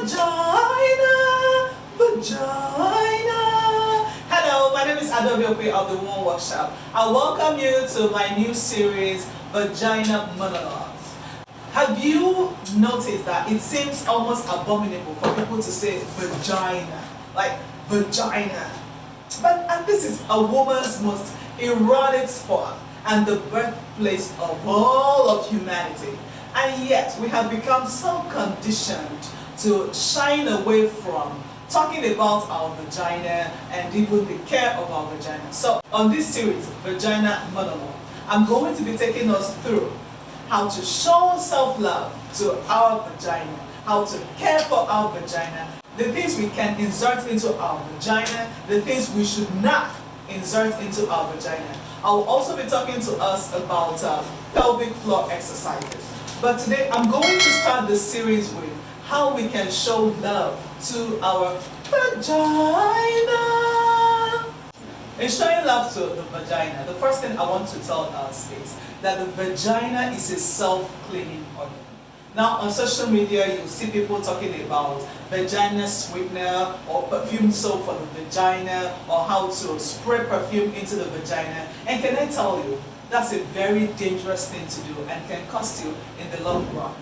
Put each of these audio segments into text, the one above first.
Vagina, vagina. Hello, my name is Adaventure of the One Workshop. I welcome you to my new series, Vagina Monologues. Have you noticed that it seems almost abominable for people to say vagina, like vagina? And this is a woman's most erotic spot and the birthplace of all of humanity. And yet we have become so conditioned to shying away from talking about our vagina and even the care of our vagina. So on this series, Vagina Monologue, I'm going to be taking us through how to show self-love to our vagina, how to care for our vagina, the things we can insert into our vagina, the things we should not insert into our vagina. I will also be talking to us about pelvic floor exercises. But today I'm going to start the series with how we can show love to our vagina. In showing love to the vagina, the first thing I want to tell us is that the vagina is a self-cleaning organ. Now on social media you'll see people talking about vagina sweetener or perfume soap for the vagina or how to spray perfume into the vagina. And can I tell you, that's a very dangerous thing to do and can cost you in the long run.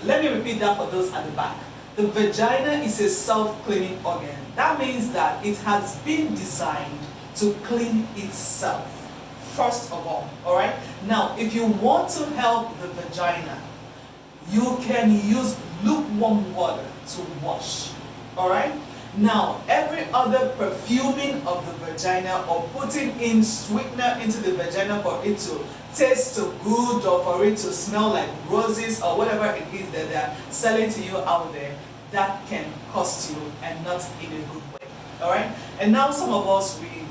Let me repeat that for those at the back. The vagina is a self-cleaning organ. That means that it has been designed to clean itself, first of all, alright? Now, if you want to help the vagina, you can use lukewarm water to wash, alright? Now, every other perfuming of the vagina or putting in sweetener into the vagina for it to taste good or for it to smell like roses or whatever it is that they're selling to you out there, that can cost you and not in a good way, alright? And now some of us, we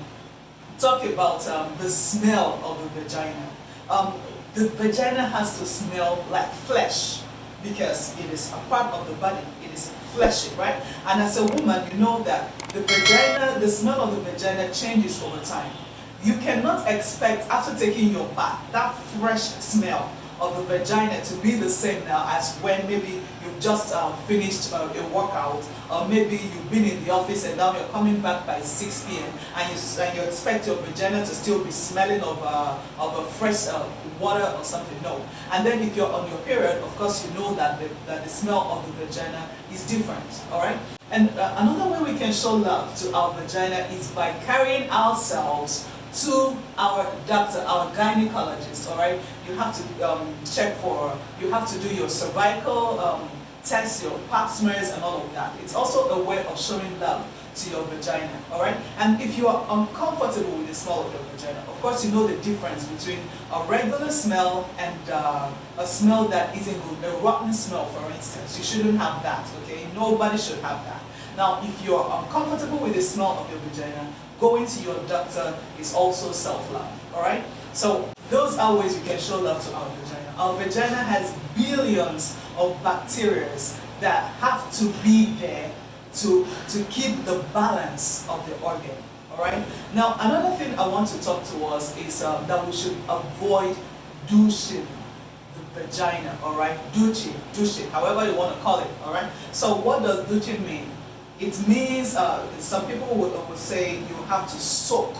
talk about the smell of the vagina. The vagina has to smell like flesh because it is a part of the body. It is fleshy, right? And as a woman, you know that the vagina, the smell of the vagina changes over time. You cannot expect after taking your bath that fresh smell of the vagina to be the same now as when maybe you've just finished a workout, or maybe you've been in the office and now you're coming back by 6 p.m. and you expect your vagina to still be smelling of a fresh water or something. No. And then if you're on your period, of course you know that the smell of the vagina is different, alright? And another way we can show love to our vagina is by carrying ourselves to our doctor, our gynecologist, alright? You have to check for, you have to do your cervical test, your pap smears and all of that. It's also a way of showing love to your vagina, alright? And if you are uncomfortable with the smell of your vagina, of course you know the difference between a regular smell and a smell that isn't good, a rotten smell for instance. You shouldn't have that, okay? Nobody should have that. Now, if you are uncomfortable with the smell of your vagina, going to your doctor is also self-love, alright? So those are ways we can show love to our vagina. Our vagina has billions of bacteria that have to be there to keep the balance of the organ, alright? Now, another thing I want to talk to us is that we should avoid douching the vagina, alright? Douching, however you want to call it, alright? So what does douching mean? It means, some people would say you have to soak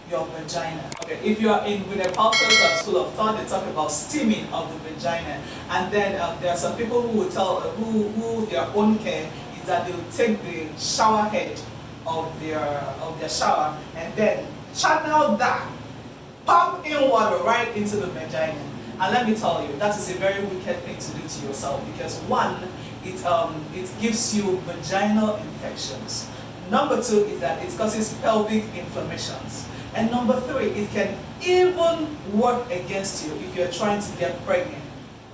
your vagina. Okay, if you are in Gwyneth Paltrow's School of Thought, they talk about steaming of the vagina. And then there are some people who will tell, who their own care is that they will take the shower head of their shower and then channel that, pump in water right into the vagina. And let me tell you, that is a very wicked thing to do to yourself because one, it gives you vaginal infections. Number two is that it causes pelvic inflammations. And number three, it can even work against you if you're trying to get pregnant.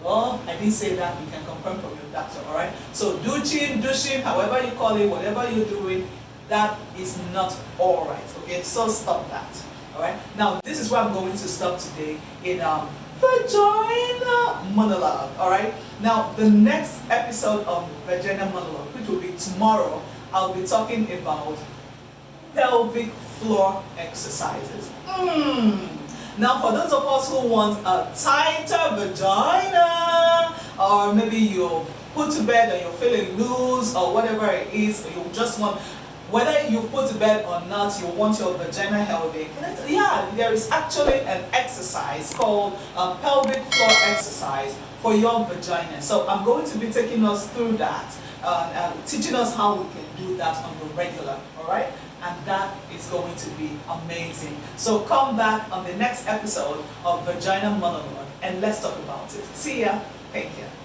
Well, I didn't say that, you can confirm from your doctor, alright? So douching, however you call it, whatever you're doing, that is not alright, okay? So stop that, alright? Now, this is where I'm going to stop today in Vagina Monologue, alright? Now, the next episode of Vagina Monologue, which will be tomorrow, I'll be talking about pelvic floor exercises. Now, for those of us who want a tighter vagina, or maybe you've put to bed and you're feeling loose or whatever it is, or you just want, whether you put to bed or not, you want your vagina healthy. Yeah, there is actually an exercise called pelvic floor exercise for your vagina. So I'm going to be taking us through that, teaching us how we can do that on the regular, all right? And that is going to be amazing. So come back on the next episode of Vagina Monologue and let's talk about it. See ya. Take care.